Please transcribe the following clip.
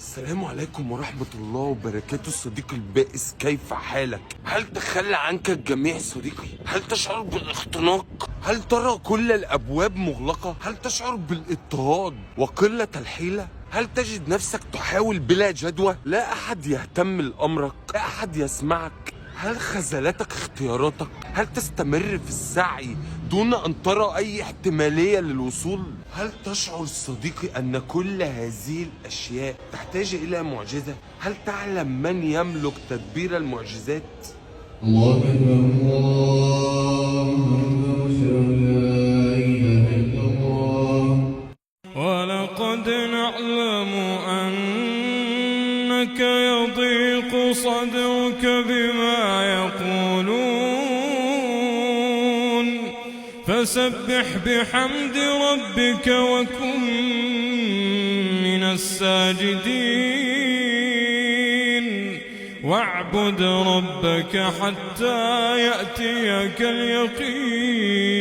السلام عليكم ورحمة الله وبركاته. صديقي البائس، كيف حالك؟ هل تخلى عنك الجميع صديقي؟ هل تشعر بالاختناق؟ هل ترى كل الأبواب مغلقة؟ هل تشعر بالاضطهاد وقلة الحيلة؟ هل تجد نفسك تحاول بلا جدوى؟ لا أحد يهتم لأمرك، لا أحد يسمعك. هل خذلتك اختياراتك؟ هل تستمر في السعي دون أن ترى أي احتمالية للوصول؟ هل تشعر صديقي أن كل هذه الأشياء تحتاج إلى معجزة؟ هل تعلم من يملك تدبير المعجزات؟ الله أكبر الله أكبر أشهد أن لا إله إلا الله. ولقد نعلم أنك يضيق صدرك بما يقولون فسبح بحمد ربك وكن من الساجدين واعبد ربك حتى يأتيك اليقين.